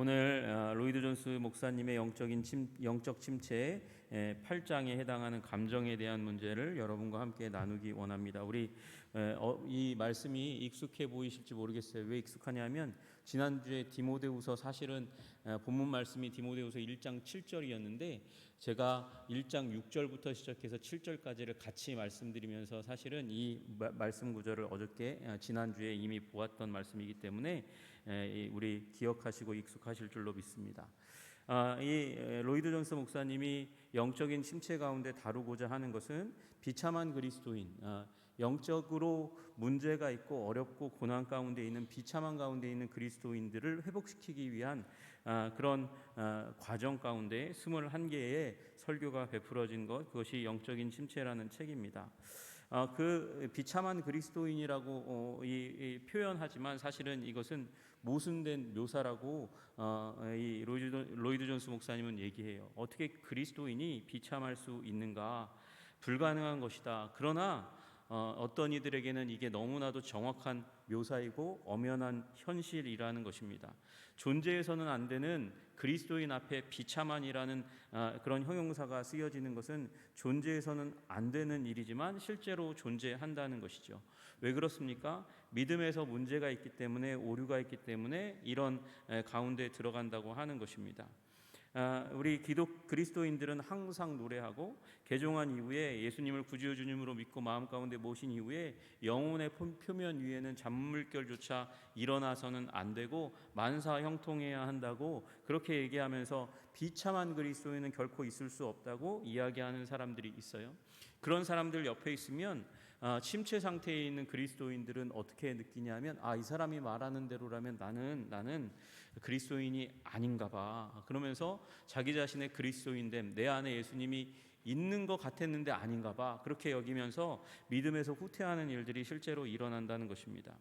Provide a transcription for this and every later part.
오늘 로이드 존스 목사님의 영적 침체 8장에 해당하는 감정에 대한 문제를 여러분과 함께 나누기 원합니다. 우리 이 말씀이 익숙해 보이실지 모르겠어요. 왜 익숙하냐면 지난주에 디모데후서, 사실은 본문 말씀이 디모데후서 1장 7절이었는데 제가 1장 6절부터 시작해서 7절까지를 같이 말씀드리면서 사실은 이 말씀 구절을 어저께 지난주에 이미 보았던 말씀이기 때문에 우리 기억하시고 익숙하실 줄로 믿습니다. 이 로이드 존스 목사님이 영적인 침체 가운데 다루고자 하는 것은 비참한 그리스도인, 영적으로 문제가 있고 어렵고 고난 가운데 있는 비참한 가운데 있는 그리스도인들을 회복시키기 위한 그런 과정 가운데 21개의 설교가 베풀어진 것, 그것이 영적인 침체라는 책입니다. 그 비참한 그리스도인이라고 표현하지만 사실은 이것은 모순된 묘사라고 이 로이드 존스 목사님은 얘기해요. 어떻게 그리스도인이 비참할 수 있는가? 불가능한 것이다. 그러나 어떤 이들에게는 이게 너무나도 정확한 묘사이고 엄연한 현실이라는 것입니다. 존재해서는 안 되는 그리스도인 앞에 비참한이라는 그런 형용사가 쓰여지는 것은 존재해서는 안 되는 일이지만 실제로 존재한다는 것이죠. 왜 그렇습니까? 믿음에서 문제가 있기 때문에, 오류가 있기 때문에 이런 가운데 들어간다고 하는 것입니다. 우리 그리스도인들은 항상 노래하고 개종한 이후에 예수님을 구주여 주님으로 믿고 마음 가운데 모신 이후에 영혼의 표면 위에는 잔물결조차 일어나서는 안 되고 만사 형통해야 한다고 그렇게 얘기하면서 비참한 그리스도인은 결코 있을 수 없다고 이야기하는 사람들이 있어요. 그런 사람들 옆에 있으면 침체 상태에 있는 그리스도인들은 어떻게 느끼냐면 이 사람이 말하는 대로라면 나는 그리스도인이 아닌가 봐. 그러면서 자기 자신의 그리스도인됨, 내 안에 예수님이 있는 것 같았는데 아닌가 봐. 그렇게 여기면서 믿음에서 후퇴하는 일들이 실제로 일어난다는 것입니다.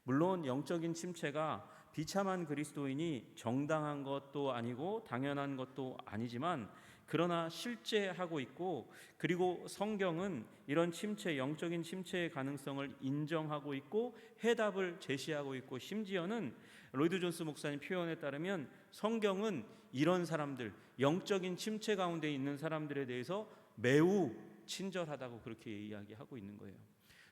물론 영적인 침체가 비참한 그리스도인이 정당한 것도 아니고 당연한 것도 아니지만 그러나 실제 하고 있고, 그리고 성경은 이런 침체, 영적인 침체의 가능성을 인정하고 있고 해답을 제시하고 있고, 심지어는 로이드 존스 목사님 표현에 따르면 성경은 이런 사람들, 영적인 침체 가운데 있는 사람들에 대해서 매우 친절하다고 그렇게 이야기하고 있는 거예요.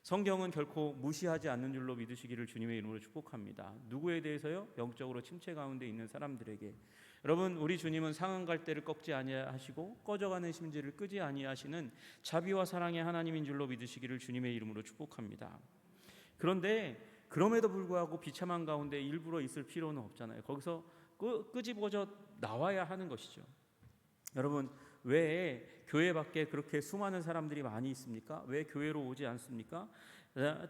성경은 결코 무시하지 않는 줄로 믿으시기를 주님의 이름으로 축복합니다. 누구에 대해서요? 영적으로 침체 가운데 있는 사람들에게. 여러분, 우리 주님은 상한 갈대를 꺾지 아니하시고 꺼져가는 심지를 끄지 아니하시는 자비와 사랑의 하나님인 줄로 믿으시기를 주님의 이름으로 축복합니다. 그런데 그럼에도 불구하고 비참한 가운데 일부러 있을 필요는 없잖아요. 거기서 끄집어져 나와야 하는 것이죠. 여러분, 왜 교회 밖에 그렇게 수많은 사람들이 많이 있습니까? 왜 교회로 오지 않습니까?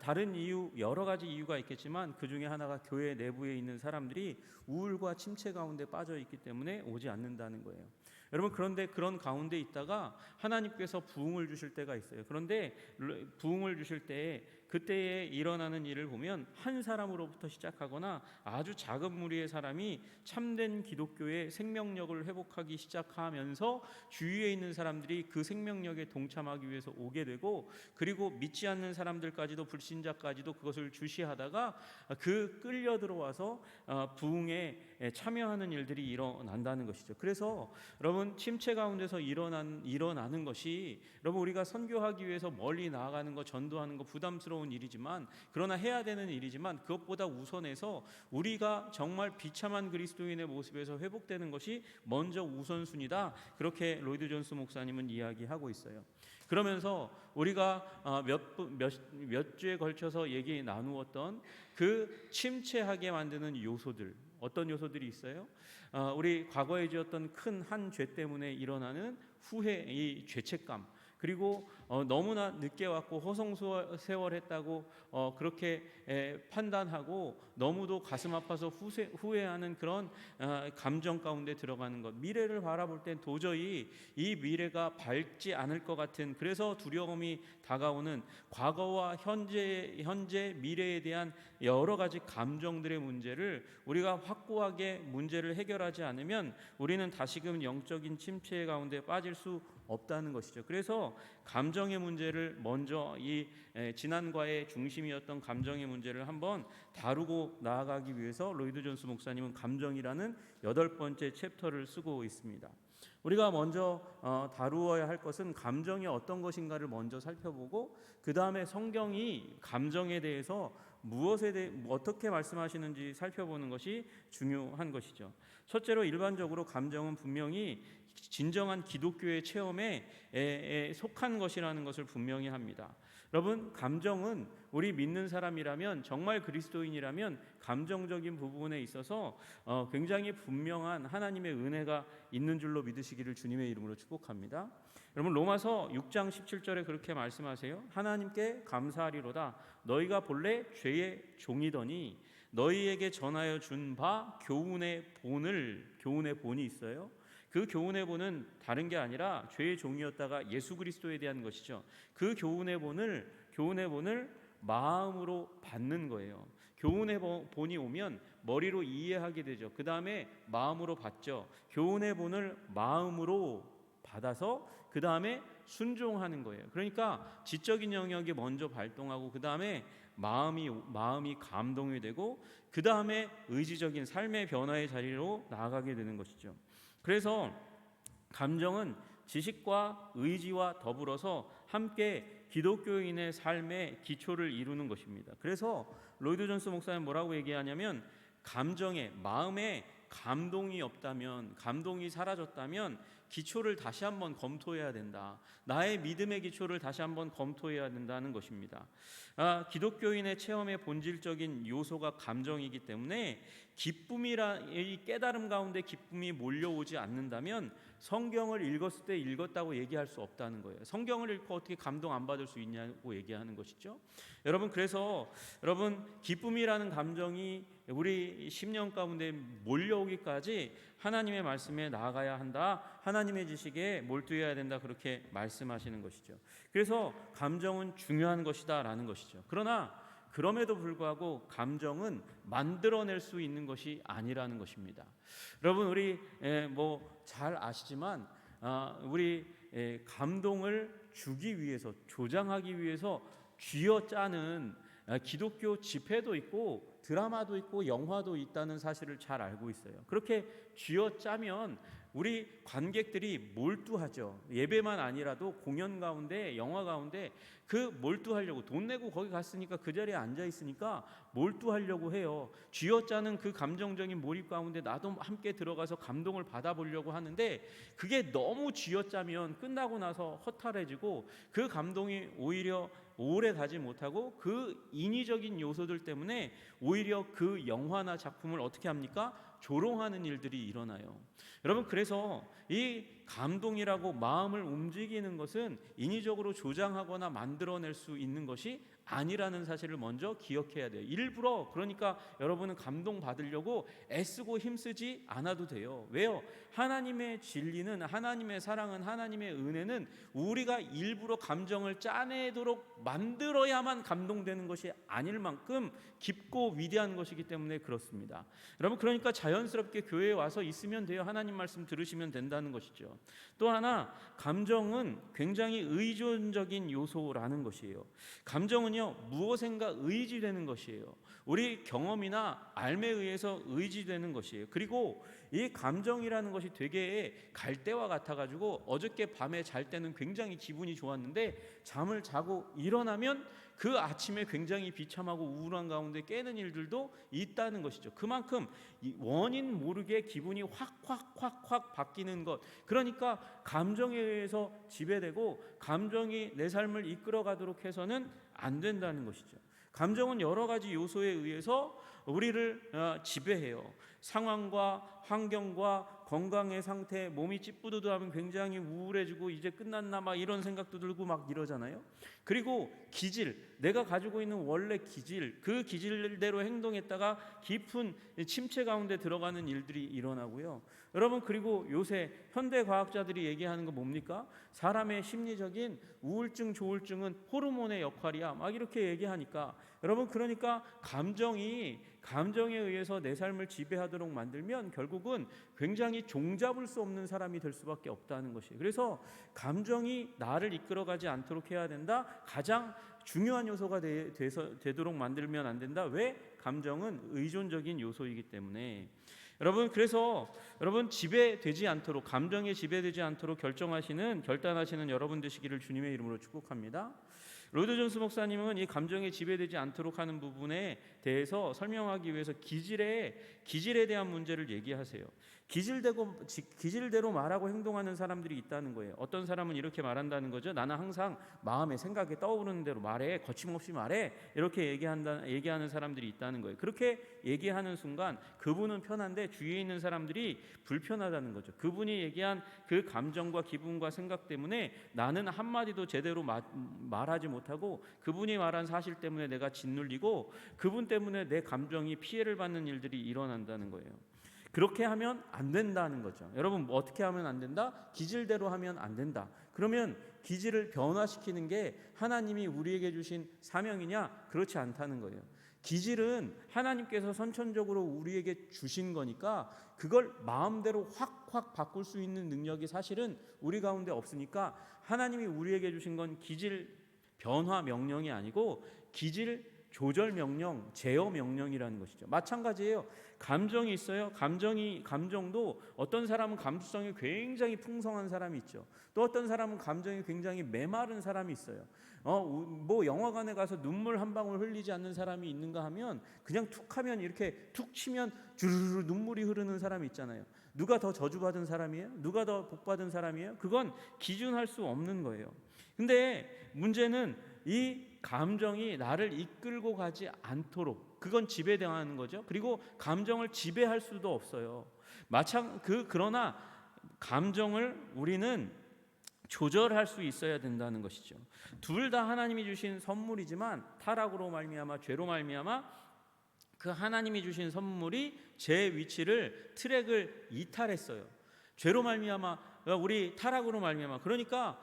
다른 이유, 여러 가지 이유가 있겠지만 그 중에 하나가 교회 내부에 있는 사람들이 우울과 침체 가운데 빠져 있기 때문에 오지 않는다는 거예요. 여러분, 그런데 그런 가운데 있다가 하나님께서 부흥을 주실 때가 있어요. 그런데 부흥을 주실 때에 그때에 일어나는 일을 보면 한 사람으로부터 시작하거나 아주 작은 무리의 사람이 참된 기독교의 생명력을 회복하기 시작하면서 주위에 있는 사람들이 그 생명력에 동참하기 위해서 오게 되고, 그리고 믿지 않는 사람들까지도, 불신자까지도 그것을 주시하다가 그 끌려 들어와서 부흥에 참여하는 일들이 일어난다는 것이죠. 그래서 여러분, 침체 가운데서 일어나는 것이, 여러분, 우리가 선교하기 위해서 멀리 나아가는 것, 전도하는 것 부담스러운 일이지만, 그러나 해야 되는 일이지만, 그것보다 우선해서 우리가 정말 비참한 그리스도인의 모습에서 회복되는 것이 먼저 우선순위다. 그렇게 로이드 존스 목사님은 이야기하고 있어요. 그러면서 우리가 몇 주에 걸쳐서 얘기 나누었던 그 침체하게 만드는 요소들, 어떤 요소들이 있어요? 우리 과거에 지었던 큰 한 죄 때문에 일어나는 후회, 이 죄책감, 그리고 너무나 늦게 왔고 허송세월했다고 그렇게 판단하고 너무도 가슴 아파서 후회하는 그런 감정 가운데 들어가는 것, 미래를 바라볼 땐 도저히 이 미래가 밝지 않을 것 같은, 그래서 두려움이 다가오는 과거와 현재 미래에 대한 여러 가지 감정들의 문제를 우리가 확고하게 문제를 해결하지 않으면 우리는 다시금 영적인 침체 가운데 빠질 수 없다는 것이죠. 그래서 감정의 문제를 먼저 이 지난과의 중심이었던 감정의 문제를 한번 다루고 나아가기 위해서 로이드 존스 목사님은 감정이라는 8번째 챕터를 쓰고 있습니다. 우리가 먼저 다루어야 할 것은 감정이 어떤 것인가를 먼저 살펴보고 그 다음에 성경이 감정에 대해서 어떻게 말씀하시는지 살펴보는 것이 중요한 것이죠. 첫째로 일반적으로 감정은 분명히 진정한 기독교의 체험에 속한 것이라는 것을 분명히 합니다. 여러분, 감정은 우리 믿는 사람이라면, 정말 그리스도인이라면 감정적인 부분에 있어서 굉장히 분명한 하나님의 은혜가 있는 줄로 믿으시기를 주님의 이름으로 축복합니다. 여러분, 로마서 6장 17절에 그렇게 말씀하세요. 하나님께 감사하리로다. 너희가 본래 죄의 종이더니 너희에게 전하여 준 바 교훈의 본이 있어요. 그 교훈의 본은 다른 게 아니라 죄의 종이었다가 예수 그리스도에 대한 것이죠. 그 교훈의 본을 마음으로 받는 거예요. 교훈의 본이 오면 머리로 이해하게 되죠. 그 다음에 마음으로 받죠. 교훈의 본을 마음으로 받아서 그 다음에 순종하는 거예요. 그러니까 지적인 영역이 먼저 발동하고 그 다음에 마음이 감동이 되고 그 다음에 의지적인 삶의 변화의 자리로 나아가게 되는 것이죠. 그래서 감정은 지식과 의지와 더불어서 함께 기독교인의 삶의 기초를 이루는 것입니다. 그래서 로이드 존스 목사는 뭐라고 얘기하냐면 마음에 감동이 없다면, 감동이 사라졌다면 기초를 다시 한번 검토해야 된다. 나의 믿음의 기초를 다시 한번 검토해야 된다는 것입니다. 기독교인의 체험의 본질적인 요소가 감정이기 때문에 이 깨달음 가운데 기쁨이 몰려오지 않는다면 성경을 읽었을 때 읽었다고 얘기할 수 없다는 거예요. 성경을 읽고 어떻게 감동 안 받을 수 있냐고 얘기하는 것이죠. 그래서 기쁨이라는 감정이 우리 심령 가운데 몰려오기까지 하나님의 말씀에 나아가야 한다. 하나님의 지식에 몰두해야 된다. 그렇게 말씀하시는 것이죠. 그래서 감정은 중요한 것이다라는 것이죠. 그러나 그럼에도 불구하고 감정은 만들어낼 수 있는 것이 아니라는 것입니다. 여러분, 우리 잘 아시지만 우리 감동을 주기 위해서, 조장하기 위해서 쥐어짜는 기독교 집회도 있고 드라마도 있고 영화도 있다는 사실을 잘 알고 있어요. 그렇게 쥐어짜면 우리 관객들이 몰두하죠. 예배만 아니라도 공연 가운데, 영화 가운데 그 몰두하려고, 돈 내고 거기 갔으니까 그 자리에 앉아 있으니까 몰두하려고 해요. 쥐어짜는 그 감정적인 몰입 가운데 나도 함께 들어가서 감동을 받아보려고 하는데 그게 너무 쥐어짜면 끝나고 나서 허탈해지고 그 감동이 오히려 오래 가지 못하고 그 인위적인 요소들 때문에 오히려 그 영화나 작품을 어떻게 합니까? 조롱하는 일들이 일어나요. 여러분, 그래서 이 감동이라고 마음을 움직이는 것은 인위적으로 조장하거나 만들어낼 수 있는 것이 아니라는 사실을 먼저 기억해야 돼요. 일부러, 그러니까 여러분은 감동 받으려고 애쓰고 힘쓰지 않아도 돼요. 왜요? 하나님의 진리는, 하나님의 사랑은, 하나님의 은혜는 우리가 일부러 감정을 짜내도록 만들어야만 감동되는 것이 아닐 만큼 깊고 위대한 것이기 때문에 그렇습니다. 여러분, 그러니까 자연스럽게 교회에 와서 있으면 돼요. 하나님 말씀 들으시면 된다는 것이죠. 또 하나, 감정은 굉장히 의존적인 요소라는 것이에요. 감정은요, 무엇인가 의지되는 것이에요. 우리 경험이나 삶에 의해서 의지되는 것이에요. 그리고 이 감정이라는 것이 되게 갈대와 같아가지고 어저께 밤에 잘 때는 굉장히 기분이 좋았는데 잠을 자고 일어나면 그 아침에 굉장히 비참하고 우울한 가운데 깨는 일들도 있다는 것이죠. 그만큼 원인 모르게 기분이 확 바뀌는 것, 그러니까 감정에 의해서 지배되고 감정이 내 삶을 이끌어가도록 해서는 안 된다는 것이죠. 감정은 여러 가지 요소에 의해서 우리를 지배해요. 상황과 환경과 건강의 상태, 몸이 찌뿌드드하면 굉장히 우울해지고 이제 끝났나 막 이런 생각도 들고 막 이러잖아요. 그리고 기질, 내가 가지고 있는 원래 기질, 그 기질대로 행동했다가 깊은 침체 가운데 들어가는 일들이 일어나고요. 여러분, 그리고 요새 현대 과학자들이 얘기하는 거 뭡니까? 사람의 심리적인 우울증, 조울증은 호르몬의 역할이야 막 이렇게 얘기하니까 여러분, 그러니까 감정에 의해서 내 삶을 지배하도록 만들면 결국은 굉장히 종잡을 수 없는 사람이 될 수밖에 없다는 것이에요. 그래서 감정이 나를 이끌어가지 않도록 해야 된다. 가장 중요한 요소가 되도록 만들면 안 된다. 왜? 감정은 의존적인 요소이기 때문에. 여러분, 그래서 여러분 지배되지 않도록, 감정에 지배되지 않도록 결단하시는 여러분 되시기를 주님의 이름으로 축복합니다. 로이드 존스 목사님은 이 감정에 지배되지 않도록 하는 부분에 대해서 설명하기 위해서 기질에 대한 문제를 얘기하세요. 기질대로 말하고 행동하는 사람들이 있다는 거예요. 어떤 사람은 이렇게 말한다는 거죠. 나는 항상 마음에 생각에 떠오르는 대로 말해, 거침없이 말해, 이렇게 얘기하는 사람들이 있다는 거예요. 그렇게 얘기하는 순간 그분은 편한데 주위에 있는 사람들이 불편하다는 거죠. 그분이 얘기한 그 감정과 기분과 생각 때문에 나는 한마디도 제대로 말하지 못하고, 그분이 말한 사실 때문에 내가 짓눌리고, 그분 때문에 내 감정이 피해를 받는 일들이 일어난다는 거예요. 그렇게 하면 안 된다는 거죠. 여러분, 어떻게 하면 안 된다? 기질대로 하면 안 된다. 그러면 기질을 변화시키는 게 하나님이 우리에게 주신 사명이냐? 그렇지 않다는 거예요. 기질은 하나님께서 선천적으로 우리에게 주신 거니까 그걸 마음대로 확 바꿀 수 있는 능력이 사실은 우리 가운데 없으니까, 하나님이 우리에게 주신 건 기질 변화 명령이 아니고 기질 조절 명령, 제어 명령이라는 것이죠. 마찬가지예요. 감정이 있어요. 감정도 어떤 사람은 감수성이 굉장히 풍성한 사람이 있죠. 또 어떤 사람은 감정이 굉장히 메마른 사람이 있어요. 뭐 영화관에 가서 눈물 한 방울 흘리지 않는 사람이 있는가 하면, 그냥 툭 하면 이렇게 툭 치면 주르르 눈물이 흐르는 사람이 있잖아요. 누가 더 저주받은 사람이에요? 누가 더 복받은 사람이에요? 그건 기준할 수 없는 거예요. 근데 문제는 이 감정이 나를 이끌고 가지 않도록, 그건 지배당하는 거죠. 그리고 감정을 지배할 수도 없어요. 그러나 감정을 우리는 조절할 수 있어야 된다는 것이죠. 둘 다 하나님이 주신 선물이지만 타락으로 말미암아, 죄로 말미암아 그 하나님이 주신 선물이 제 위치를, 트랙을 이탈했어요. 죄로 말미암아, 우리 타락으로 말미암아. 그러니까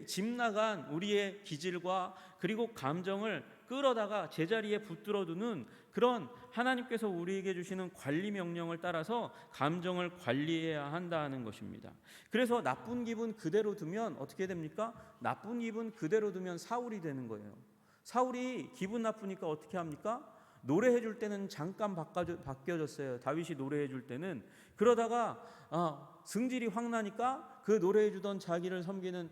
집 나간 우리의 기질과 그리고 감정을 끌어다가 제자리에 붙들어두는 그런 하나님께서 우리에게 주시는 관리 명령을 따라서 감정을 관리해야 한다는 것입니다. 그래서 나쁜 기분 그대로 두면 어떻게 됩니까? 나쁜 기분 그대로 두면 사울이 되는 거예요. 사울이 기분 나쁘니까 어떻게 합니까? 노래해 줄 때는 잠깐 바뀌어졌어요. 다윗이 노래해 줄 때는. 그러다가 승질이 확 나니까 그 노래해 주던 자기를 섬기는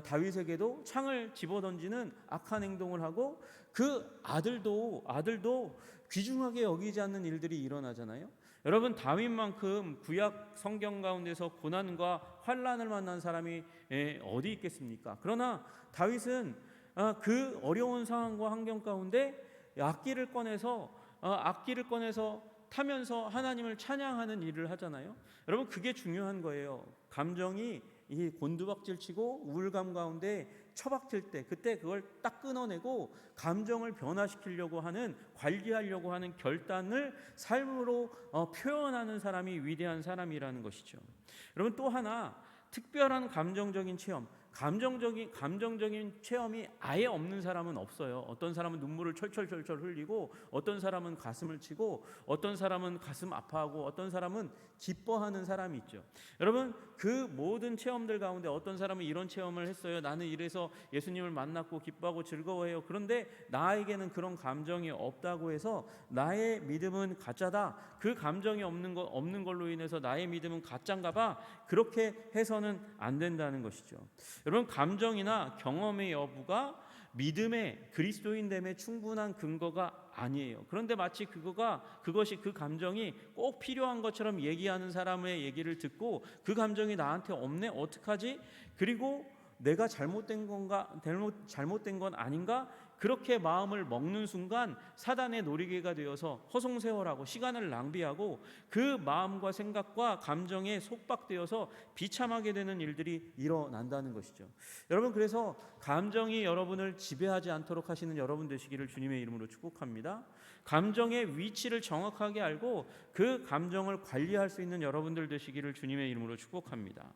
다윗에게도 창을 집어던지는 악한 행동을 하고, 그 아들도 귀중하게 여기지 않는 일들이 일어나잖아요. 여러분, 다윗만큼 구약 성경 가운데서 고난과 환난을 만난 사람이 어디 있겠습니까? 그러나 다윗은 그 어려운 상황과 환경 가운데 악기를 꺼내서 타면서 하나님을 찬양하는 일을 하잖아요. 여러분, 그게 중요한 거예요. 감정이 이 곤두박질치고 우울감 가운데 처박힐 때, 그때 그걸 딱 끊어내고 감정을 변화시키려고 하는, 관리하려고 하는 결단을 삶으로 표현하는 사람이 위대한 사람이라는 것이죠. 여러분, 또 하나 특별한 감정적인 체험이 아예 없는 사람은 없어요. 어떤 사람은 눈물을 철철 흘리고, 어떤 사람은 가슴을 치고, 어떤 사람은 가슴 아파하고, 어떤 사람은 기뻐하는 사람이 있죠. 여러분, 그 모든 체험들 가운데 어떤 사람은 이런 체험을 했어요. 나는 이래서 예수님을 만났고 기뻐하고 즐거워해요. 그런데 나에게는 그런 감정이 없다고 해서 나의 믿음은 가짜다, 그 감정이 없는 걸로 인해서 나의 믿음은 가짜인가 봐, 그렇게 해서는 안 된다는 것이죠. 여러분, 감정이나 경험의 여부가 믿음의, 그리스도인됨의 충분한 근거가 아니에요. 그런데 마치 그것이 그 감정이 꼭 필요한 것처럼 얘기하는 사람의 얘기를 듣고, 그 감정이 나한테 없네, 어떡하지? 그리고 내가 잘못된 건 아닌가? 그렇게 마음을 먹는 순간 사단의 놀이개가 되어서 허송세월하고 시간을 낭비하고, 그 마음과 생각과 감정에 속박되어서 비참하게 되는 일들이 일어난다는 것이죠. 여러분, 그래서 감정이 여러분을 지배하지 않도록 하시는 여러분 되시기를 주님의 이름으로 축복합니다. 감정의 위치를 정확하게 알고 그 감정을 관리할 수 있는 여러분들 되시기를 주님의 이름으로 축복합니다.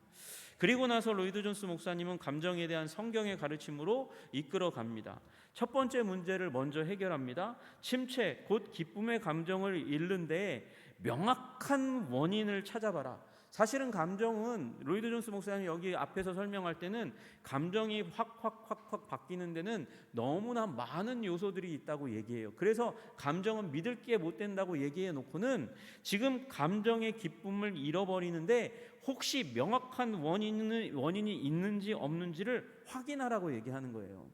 그리고 나서 로이드 존스 목사님은 감정에 대한 성경의 가르침으로 이끌어 갑니다. 첫 번째 문제를 먼저 해결합니다. 침체, 곧 기쁨의 감정을 잃는데 명확한 원인을 찾아봐라. 사실은 감정은 로이드 존스 목사님이 여기 앞에서 설명할 때는 감정이 확 바뀌는 데는 너무나 많은 요소들이 있다고 얘기해요. 그래서 감정은 믿을 게 못 된다고 얘기해 놓고는 지금 감정의 기쁨을 잃어버리는데 혹시 명확한 원인이 있는지 없는지를 확인하라고 얘기하는 거예요.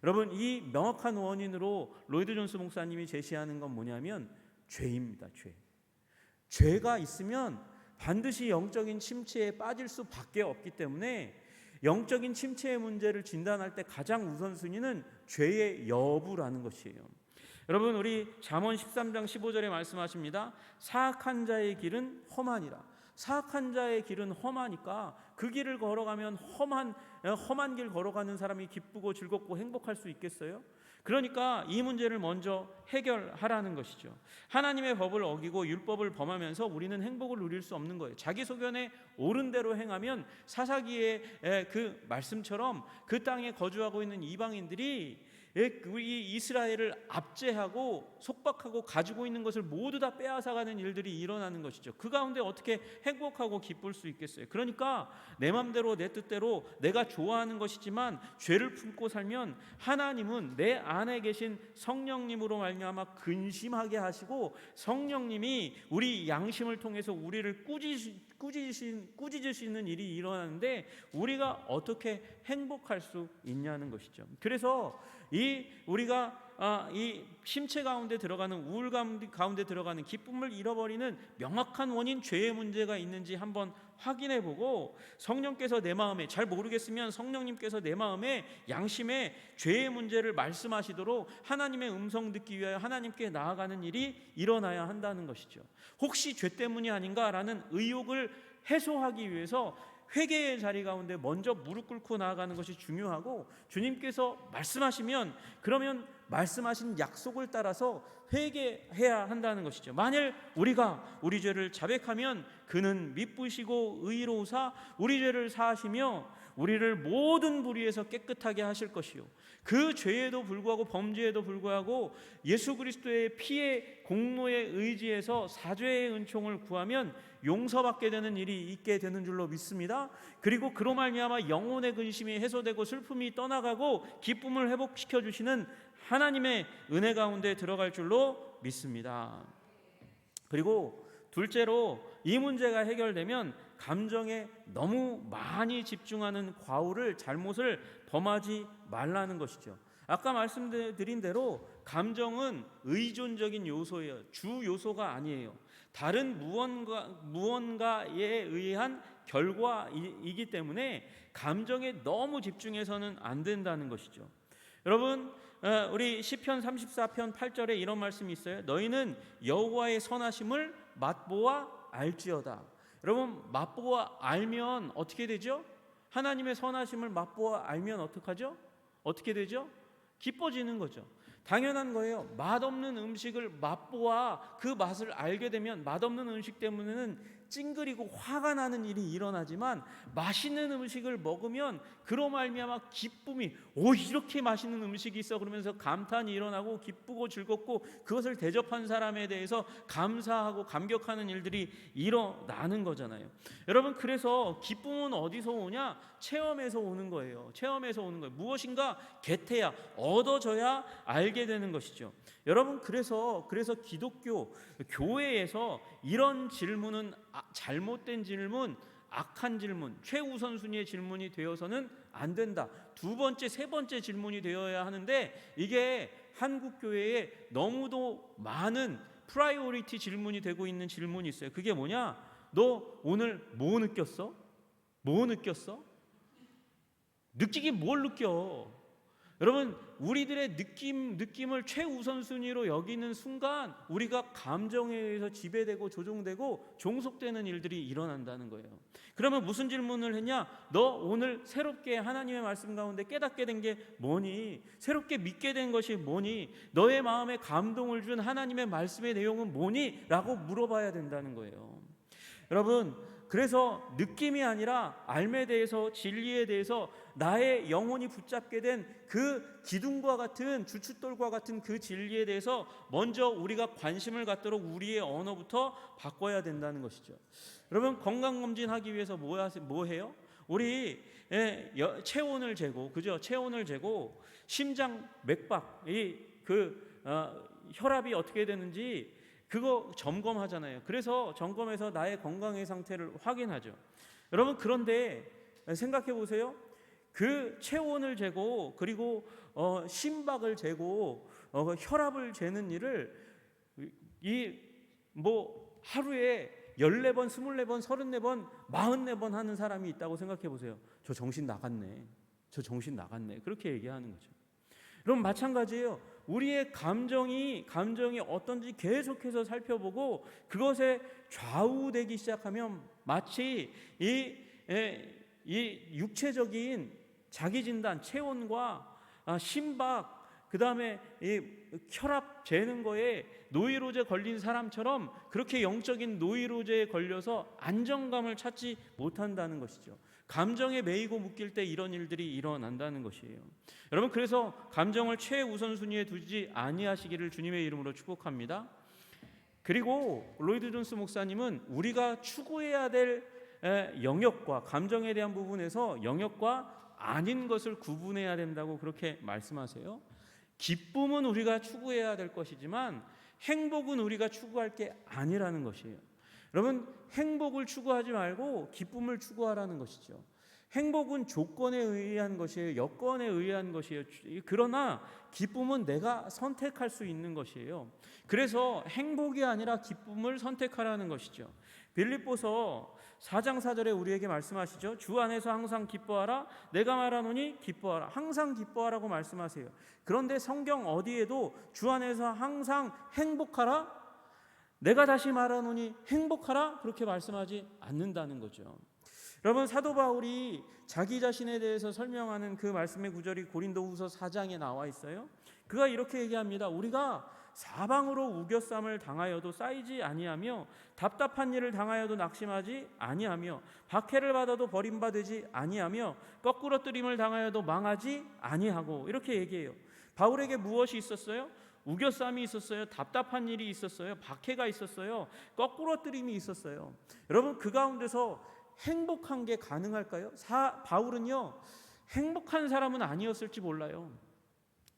여러분, 이 명확한 원인으로 로이드 존스 목사님이 제시하는 건 뭐냐면 죄입니다. 죄가 있으면 반드시 영적인 침체에 빠질 수밖에 없기 때문에 영적인 침체의 문제를 진단할 때 가장 우선순위는 죄의 여부라는 것이에요. 여러분, 우리 잠언 13장 15절에 말씀하십니다. 사악한 자의 길은 험하니라. 사악한 자의 길은 험하니까 그 길을 걸어가면 험한 길 걸어가는 사람이 기쁘고 즐겁고 행복할 수 있겠어요? 그러니까 이 문제를 먼저 해결하라는 것이죠. 하나님의 법을 어기고 율법을 범하면서 우리는 행복을 누릴 수 없는 거예요. 자기 소견에 옳은 대로 행하면 사사기의 그 말씀처럼 그 땅에 거주하고 있는 이방인들이 우리 이스라엘을 압제하고 속박하고 가지고 있는 것을 모두 다 빼앗아가는 일들이 일어나는 것이죠. 그 가운데 어떻게 행복하고 기쁠 수 있겠어요? 그러니까 내 맘대로 내 뜻대로 내가 좋아하는 것이지만 죄를 품고 살면 하나님은 내 안에 계신 성령님으로 말미암아 근심하게 하시고 성령님이 우리 양심을 통해서 우리를 꾸짖으시는 일이 일어나는데 우리가 어떻게 행복할 수 있냐는 것이죠. 그래서 우리가 이 심체 가운데 들어가는 우울감 가운데 들어가는 기쁨을 잃어버리는 명확한 원인, 죄의 문제가 있는지 한번 확인해보고 성령께서 내 마음에, 잘 모르겠으면 성령님께서 내 마음에 양심에 죄의 문제를 말씀하시도록 하나님의 음성 듣기 위하여 하나님께 나아가는 일이 일어나야 한다는 것이죠. 혹시 죄 때문이 아닌가라는 의혹을 해소하기 위해서 회개의 자리 가운데 먼저 무릎 꿇고 나아가는 것이 중요하고, 주님께서 말씀하시면 그러면 말씀하신 약속을 따라서 회개해야 한다는 것이죠. 만일 우리가 우리 죄를 자백하면 그는 미쁘시고 의로우사 우리 죄를 사하시며 우리를 모든 불의에서 깨끗하게 하실 것이요, 그 죄에도 불구하고 범죄에도 불구하고 예수 그리스도의 피의 공로에 의지해서 사죄의 은총을 구하면 용서받게 되는 일이 있게 되는 줄로 믿습니다. 그리고 그로 말미암아 영혼의 근심이 해소되고 슬픔이 떠나가고 기쁨을 회복시켜 주시는 하나님의 은혜 가운데 들어갈 줄로 믿습니다. 그리고 둘째로 이 문제가 해결되면 감정에 너무 많이 집중하는 과오를, 잘못을 범하지 말라는 것이죠. 아까 말씀드린 대로 감정은 의존적인 요소예요. 주 요소가 아니에요. 다른 무언가에 의한 결과이기 때문에 감정에 너무 집중해서는 안 된다는 것이죠. 여러분, 우리 시편 34편 8절에 이런 말씀이 있어요. 너희는 여호와의 선하심을 맛보아 알지어다. 여러분, 맛보아 알면 어떻게 되죠? 하나님의 선하심을 맛보아 알면 어떡하죠? 어떻게 되죠? 기뻐지는 거죠. 당연한 거예요. 맛없는 음식을 맛보아 그 맛을 알게 되면 맛없는 음식 때문에는 찡그리고 화가 나는 일이 일어나지만 맛있는 음식을 먹으면 그로 말미암아 기쁨이, 이렇게 맛있는 음식이 있어 그러면서 감탄이 일어나고 기쁘고 즐겁고 그것을 대접한 사람에 대해서 감사하고 감격하는 일들이 일어나는 거잖아요. 여러분, 그래서 기쁨은 어디서 오냐? 체험에서 오는 거예요. 체험에서 오는 거예요. 무엇인가 개태야, 얻어져야 알게 되는 것이죠. 여러분, 그래서 기독교 교회에서 이런 질문은 잘못된 질문, 악한 질문, 최우선순위의 질문이 되어서는 안 된다. 두 번째, 세 번째 질문이 되어야 하는데 이게 한국 교회에 너무도 많은 프라이오리티 질문이 되고 있는 질문이 있어요. 그게 뭐냐? 너 오늘 뭐 느꼈어? 뭐 느꼈어? 느끼긴 뭘 느껴? 여러분, 우리들의 느낌을 최우선순위로 여기는 순간 우리가 감정에 의해서 지배되고 조종되고 종속되는 일들이 일어난다는 거예요. 그러면 무슨 질문을 했냐? 너 오늘 새롭게 하나님의 말씀 가운데 깨닫게 된 게 뭐니? 새롭게 믿게 된 것이 뭐니? 너의 마음에 감동을 준 하나님의 말씀의 내용은 뭐니? 라고 물어봐야 된다는 거예요. 여러분, 그래서 느낌이 아니라 알에 대해서, 진리에 대해서 나의 영혼이 붙잡게 된 그 기둥과 같은, 주춧돌과 같은 그 진리에 대해서 먼저 우리가 관심을 갖도록 우리의 언어부터 바꿔야 된다는 것이죠. 여러분, 건강검진하기 위해서 뭐 해요? 우리 체온을 재고, 그죠? 체온을 재고 심장 맥박, 혈압이 어떻게 되는지 그거 점검하잖아요. 그래서 점검해서 나의 건강의 상태를 확인하죠. 여러분, 그런데 생각해 보세요. 그 체온을 재고, 그리고 심박을 재고, 혈압을 재는 일을 하루에 14번, 24번, 34번, 44번 하는 사람이 있다고 생각해 보세요. 저 정신 나갔네. 저 정신 나갔네. 그렇게 얘기하는 거죠. 그럼 마찬가지예요. 우리의 감정이 어떤지 계속해서 살펴보고 그것에 좌우되기 시작하면 마치 이 육체적인 자기 진단, 체온과 심박, 그 다음에 이 혈압 재는 거에 노이로제 걸린 사람처럼 그렇게 영적인 노이로제에 걸려서 안정감을 찾지 못한다는 것이죠. 감정에 매이고 묶일 때 이런 일들이 일어난다는 것이에요. 여러분, 그래서 감정을 최우선순위에 두지 아니하시기를 주님의 이름으로 축복합니다. 그리고 로이드 존스 목사님은 우리가 추구해야 될 영역과, 감정에 대한 부분에서 영역과 아닌 것을 구분해야 된다고 그렇게 말씀하세요. 기쁨은 우리가 추구해야 될 것이지만 행복은 우리가 추구할 게 아니라는 것이에요. 여러분, 행복을 추구하지 말고 기쁨을 추구하라는 것이죠. 행복은 조건에 의한 것이에요. 여건에 의한 것이에요. 그러나 기쁨은 내가 선택할 수 있는 것이에요. 그래서 행복이 아니라 기쁨을 선택하라는 것이죠. 빌립보서 4장 4절에 우리에게 말씀하시죠. 주 안에서 항상 기뻐하라. 내가 말하노니 기뻐하라. 항상 기뻐하라고 말씀하세요. 그런데 성경 어디에도 주 안에서 항상 행복하라, 내가 다시 말하노니 행복하라, 그렇게 말씀하지 않는다는 거죠. 여러분, 사도 바울이 자기 자신에 대해서 설명하는 그 말씀의 구절이 고린도후서 4장에 나와 있어요. 그가 이렇게 얘기합니다. 우리가 사방으로 우겨쌈을 당하여도 쌓이지 아니하며 답답한 일을 당하여도 낙심하지 아니하며 박해를 받아도 버림받지 아니하며 거꾸러뜨림을 당하여도 망하지 아니하고, 이렇게 얘기해요. 바울에게 무엇이 있었어요? 우겨쌈이 있었어요. 답답한 일이 있었어요. 박해가 있었어요. 거꾸러뜨림이 있었어요. 여러분, 그 가운데서 행복한 게 가능할까요? 바울은요, 행복한 사람은 아니었을지 몰라요.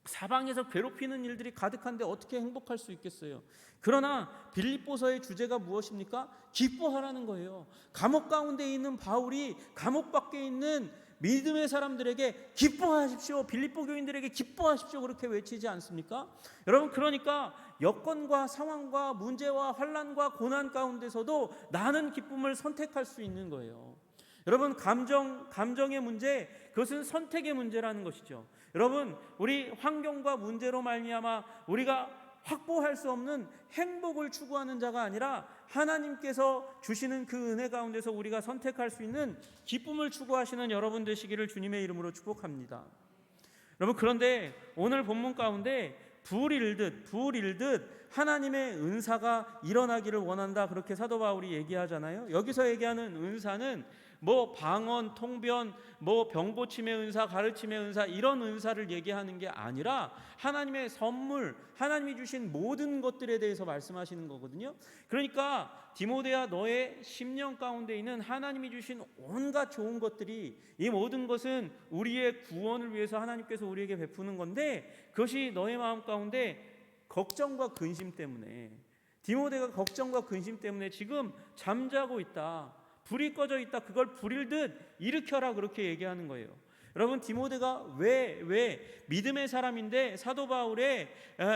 사방에서 괴롭히는 일들이 가득한데 어떻게 행복할 수 있겠어요? 그러나 빌립보서의 주제가 무엇입니까? 기뻐하라는 거예요. 감옥 가운데 있는 바울이 감옥 밖에 있는 믿음의 사람들에게 기뻐하십시오, 빌립보 교인들에게 기뻐하십시오, 그렇게 외치지 않습니까? 여러분, 그러니까 여건과 상황과 문제와 환난과 고난 가운데서도 나는 기쁨을 선택할 수 있는 거예요. 여러분, 감정의 문제, 그것은 선택의 문제라는 것이죠. 여러분, 우리 환경과 문제로 말미암아 우리가 확보할 수 없는 행복을 추구하는 자가 아니라 하나님께서 주시는 그 은혜 가운데서 우리가 선택할 수 있는 기쁨을 추구하시는 여러분 되시기를 주님의 이름으로 축복합니다. 여러분, 그런데 오늘 본문 가운데 불 일듯 하나님의 은사가 일어나기를 원한다, 그렇게 사도 바울이 얘기하잖아요. 여기서 얘기하는 은사는 방언, 통변, 병 고침의 은사, 가르침의 은사, 이런 은사를 얘기하는 게 아니라 하나님의 선물, 하나님이 주신 모든 것들에 대해서 말씀하시는 거거든요. 그러니까 디모데야, 너의 심령 가운데 있는 하나님이 주신 온갖 좋은 것들이, 이 모든 것은 우리의 구원을 위해서 하나님께서 우리에게 베푸는 건데, 그것이 너의 마음 가운데 걱정과 근심 때문에, 디모데가 걱정과 근심 때문에 지금 잠자고 있다, 불이 꺼져 있다, 그걸 불일 듯 일으켜라, 그렇게 얘기하는 거예요. 여러분, 디모데가 왜 믿음의 사람인데, 사도 바울의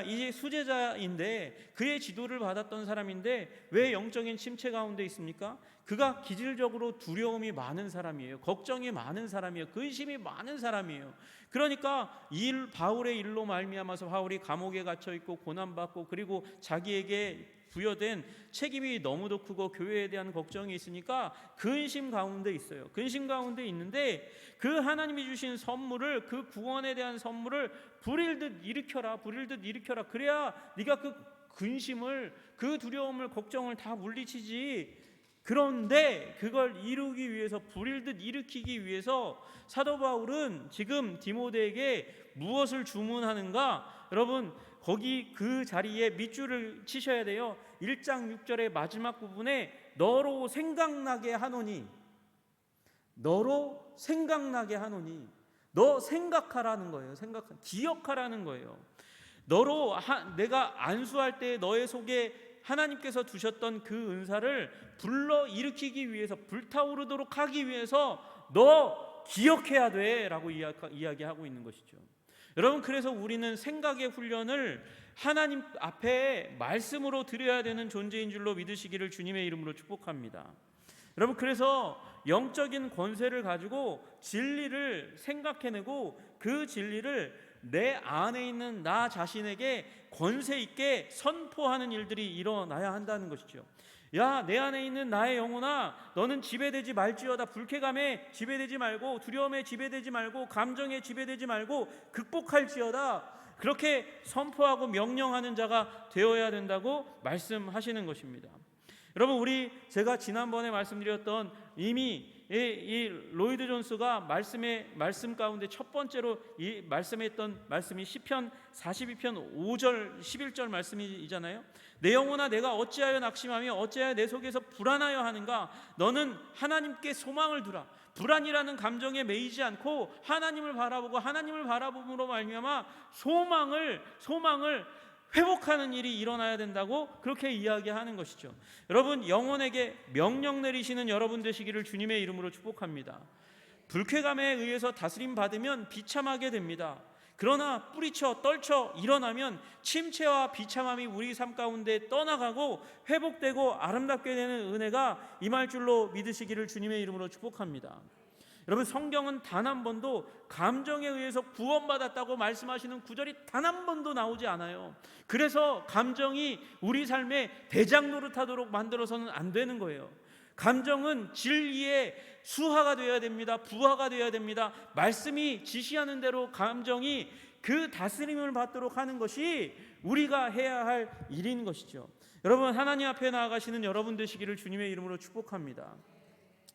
이 수제자인데, 그의 지도를 받았던 사람인데 왜 영적인 침체 가운데 있습니까? 그가 기질적으로 두려움이 많은 사람이에요. 걱정이 많은 사람이에요. 근심이 많은 사람이에요. 그러니까 바울의 일로 말미암아서 바울이 감옥에 갇혀 있고 고난받고, 그리고 자기에게 부여된 책임이 너무도 크고 교회에 대한 걱정이 있으니까 근심 가운데 있어요. 근심 가운데 있는데, 그 하나님이 주신 선물을, 그 구원에 대한 선물을 불일듯 일으켜라. 그래야 네가 그 근심을, 그 두려움을, 걱정을 다 물리치지. 그런데 그걸 이루기 위해서, 불일듯 일으키기 위해서 사도 바울은 지금 디모데에게 무엇을 주문하는가? 여러분, 거기 그 자리에 밑줄을 치셔야 돼요. 1장 6절의 마지막 부분에 너로 생각나게 하노니, 너로 생각나게 하노니, 너 생각하라는 거예요. 기억하라는 거예요. 너로 내가 안수할 때 너의 속에 하나님께서 두셨던 그 은사를 불러 일으키기 위해서, 불타오르도록 하기 위해서 너 기억해야 돼 라고 이야기하고 있는 것이죠. 여러분, 그래서 우리는 생각의 훈련을 하나님 앞에 말씀으로 드려야 되는 존재인 줄로 믿으시기를 주님의 이름으로 축복합니다. 여러분, 그래서 영적인 권세를 가지고 진리를 생각해내고, 그 진리를 내 안에 있는 나 자신에게 권세 있게 선포하는 일들이 일어나야 한다는 것이죠. 야, 내 안에 있는 나의 영혼아, 너는 지배되지 말지어다. 불쾌감에 지배되지 말고, 두려움에 지배되지 말고, 감정에 지배되지 말고 극복할지어다. 그렇게 선포하고 명령하는 자가 되어야 된다고 말씀하시는 것입니다. 여러분, 제가 지난번에 말씀드렸던, 이미 이 로이드 존스가 말씀 가운데 첫 번째로 말씀했던 말씀이 시편 42편 5절 11절 말씀이잖아요. 내 영혼아, 내가 어찌하여 낙심하며 어찌하여 내 속에서 불안하여 하는가? 너는 하나님께 소망을 두라. 불안이라는 감정에 매이지 않고 하나님을 바라보고, 하나님을 바라봄으로 말미암아 소망을 회복하는 일이 일어나야 된다고 그렇게 이야기하는 것이죠. 여러분, 영혼에게 명령 내리시는 여러분 되시기를 주님의 이름으로 축복합니다. 불쾌감에 의해서 다스림 받으면 비참하게 됩니다. 그러나 뿌리쳐 떨쳐 일어나면 침체와 비참함이 우리 삶 가운데 떠나가고 회복되고 아름답게 되는 은혜가 임할 줄로 믿으시기를 주님의 이름으로 축복합니다. 여러분, 성경은 단 한 번도 감정에 의해서 구원받았다고 말씀하시는 구절이 단 한 번도 나오지 않아요. 그래서 감정이 우리 삶에 대장 노릇하도록 만들어서는 안 되는 거예요. 감정은 진리의 수하가 되어야 됩니다. 부하가 되어야 됩니다. 말씀이 지시하는 대로 감정이 그 다스림을 받도록 하는 것이 우리가 해야 할 일인 것이죠. 여러분, 하나님 앞에 나아가시는 여러분 되시기를 주님의 이름으로 축복합니다.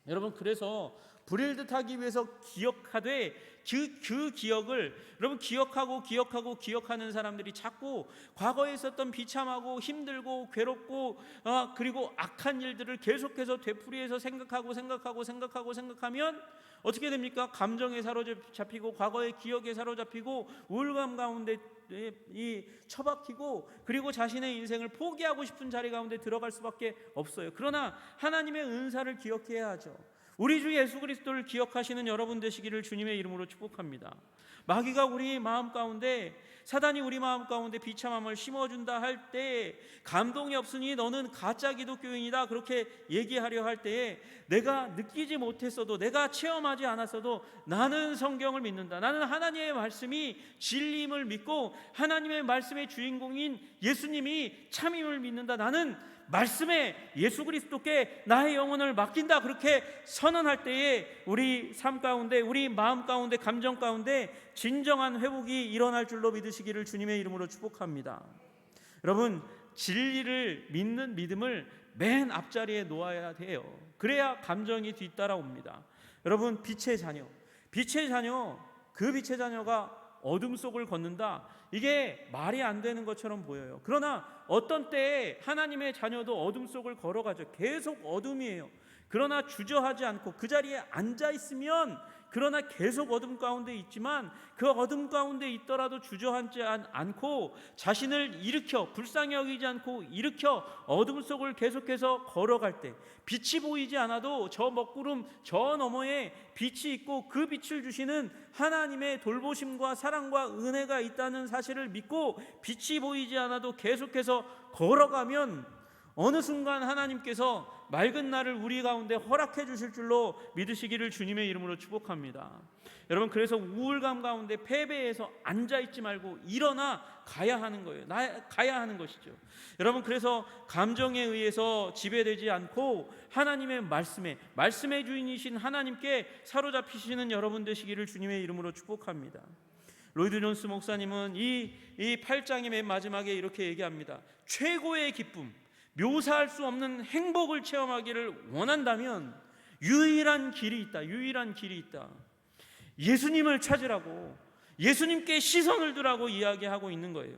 여러분, 그래서 불일듯하기 위해서 기억하되, 그 기억을, 여러분, 기억하는 사람들이 자꾸 과거에 있었던 비참하고 힘들고 괴롭고 그리고 악한 일들을 계속해서 되풀이해서 생각하면 어떻게 됩니까? 감정에 사로잡히고, 과거의 기억에 사로잡히고, 우울감 가운데 처박히고, 그리고 자신의 인생을 포기하고 싶은 자리 가운데 들어갈 수밖에 없어요. 그러나 하나님의 은사를 기억해야 하죠. 우리 주 예수 그리스도를 기억하시는 여러분 되시기를 주님의 이름으로 축복합니다. 마귀가 우리 마음 가운데, 사단이 우리 마음 가운데 비참함을 심어준다 할 때, 감동이 없으니 너는 가짜 기독교인이다 그렇게 얘기하려 할 때에, 내가 느끼지 못했어도, 내가 체험하지 않았어도 나는 성경을 믿는다, 나는 하나님의 말씀이 진리임을 믿고 하나님의 말씀의 주인공인 예수님이 참임을 믿는다, 나는 말씀에 예수 그리스도께 나의 영혼을 맡긴다 그렇게 선언할 때에 우리 삶 가운데, 우리 마음 가운데, 감정 가운데 진정한 회복이 일어날 줄로 믿으시기를 주님의 이름으로 축복합니다. 여러분, 진리를 믿는 믿음을 맨 앞자리에 놓아야 돼요. 그래야 감정이 뒤따라옵니다. 여러분, 빛의 자녀, 그 빛의 자녀가 어둠 속을 걷는다, 이게 말이 안 되는 것처럼 보여요. 그러나 어떤 때에 하나님의 자녀도 어둠 속을 걸어가죠. 계속 어둠이에요. 그러나 주저하지 않고 그 자리에 앉아 있으면, 그러나 계속 어둠 가운데 있지만 그 어둠 가운데 있더라도 주저하지 않고 자신을 일으켜, 불쌍히 여기지 않고 일으켜 어둠 속을 계속해서 걸어갈 때, 빛이 보이지 않아도 저 먹구름 저 너머에 빛이 있고 그 빛을 주시는 하나님의 돌보심과 사랑과 은혜가 있다는 사실을 믿고 빛이 보이지 않아도 계속해서 걸어가면 어느 순간 하나님께서 맑은 날을 우리 가운데 허락해 주실 줄로 믿으시기를 주님의 이름으로 축복합니다. 여러분, 그래서 우울감 가운데 패배해서 앉아있지 말고 일어나 가야 하는 거예요. 가야 하는 것이죠. 여러분, 그래서 감정에 의해서 지배되지 않고 하나님의 말씀의 주인이신 하나님께 사로잡히시는 여러분 되시기를 주님의 이름으로 축복합니다. 로이드 존스 목사님은 이 8장의 맨 마지막에 이렇게 얘기합니다. 최고의 기쁨, 묘사할 수 없는 행복을 체험하기를 원한다면 유일한 길이 있다. 예수님을 찾으라고, 예수님께 시선을 두라고 이야기하고 있는 거예요.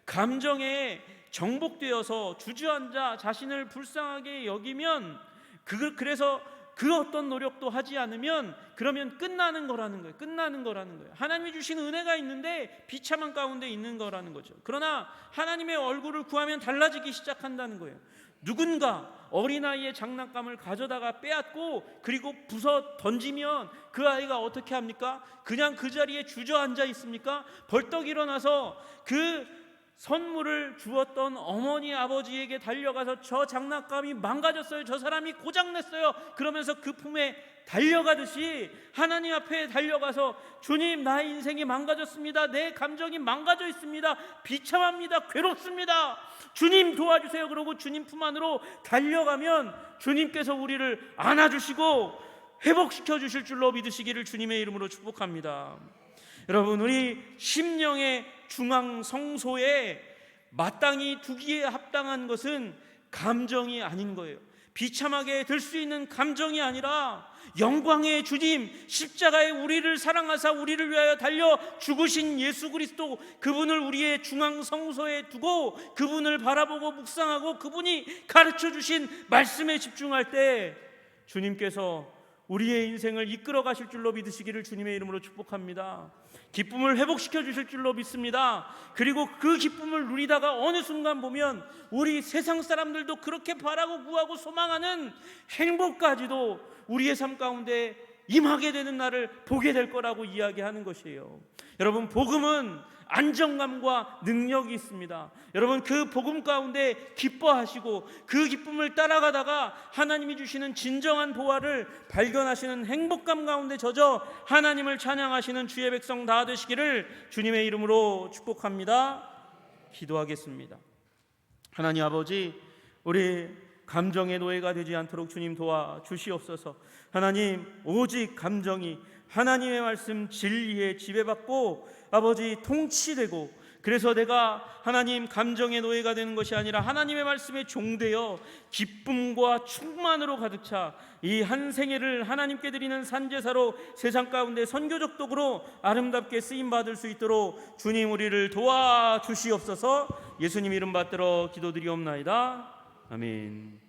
감정에 정복되어서 주저앉아 자신을 불쌍하게 여기면, 그래서 그 어떤 노력도 하지 않으면 그러면 끝나는 거라는 거예요. 하나님이 주신 은혜가 있는데 비참한 가운데 있는 거라는 거죠. 그러나 하나님의 얼굴을 구하면 달라지기 시작한다는 거예요. 누군가 어린아이의 장난감을 가져다가 빼앗고 그리고 부숴 던지면 그 아이가 어떻게 합니까? 그냥 그 자리에 주저앉아 있습니까? 벌떡 일어나서 그 선물을 주었던 어머니 아버지에게 달려가서 저 장난감이 망가졌어요, 저 사람이 고장냈어요, 그러면서 그 품에 달려가듯이 하나님 앞에 달려가서 주님, 나의 인생이 망가졌습니다, 내 감정이 망가져 있습니다, 비참합니다, 괴롭습니다, 주님 도와주세요, 그러고 주님 품 안으로 달려가면 주님께서 우리를 안아주시고 회복시켜 주실 줄로 믿으시기를 주님의 이름으로 축복합니다. 여러분, 우리 심령의 중앙 성소에 마땅히 두기에 합당한 것은 감정이 아닌 거예요. 비참하게 들 수 있는 감정이 아니라 영광의 주님, 십자가에 우리를 사랑하사 우리를 위하여 달려 죽으신 예수 그리스도, 그분을 우리의 중앙 성소에 두고 그분을 바라보고 묵상하고 그분이 가르쳐 주신 말씀에 집중할 때 주님께서 우리의 인생을 이끌어 가실 줄로 믿으시기를 주님의 이름으로 축복합니다. 기쁨을 회복시켜 주실 줄로 믿습니다. 그리고 그 기쁨을 누리다가 어느 순간 보면 우리 세상 사람들도 그렇게 바라고 구하고 소망하는 행복까지도 우리의 삶 가운데 임하게 되는 날을 보게 될 거라고 이야기하는 것이에요. 여러분, 복음은 안정감과 능력이 있습니다. 여러분, 그 복음 가운데 기뻐하시고 그 기쁨을 따라가다가 하나님이 주시는 진정한 보화를 발견하시는 행복감 가운데 젖어 하나님을 찬양하시는 주의 백성 다 되시기를 주님의 이름으로 축복합니다. 기도하겠습니다. 하나님 아버지, 우리 감정의 노예가 되지 않도록 주님 도와주시옵소서. 하나님, 오직 감정이 하나님의 말씀 진리에 지배받고 아버지 통치되고, 그래서 내가 하나님 감정의 노예가 되는 것이 아니라 하나님의 말씀에 종되어 기쁨과 충만으로 가득 차 이 한 생애를 하나님께 드리는 산제사로 세상 가운데 선교적 도구로 아름답게 쓰임받을 수 있도록 주님 우리를 도와주시옵소서. 예수님 이름 받들어 기도드리옵나이다. 아멘.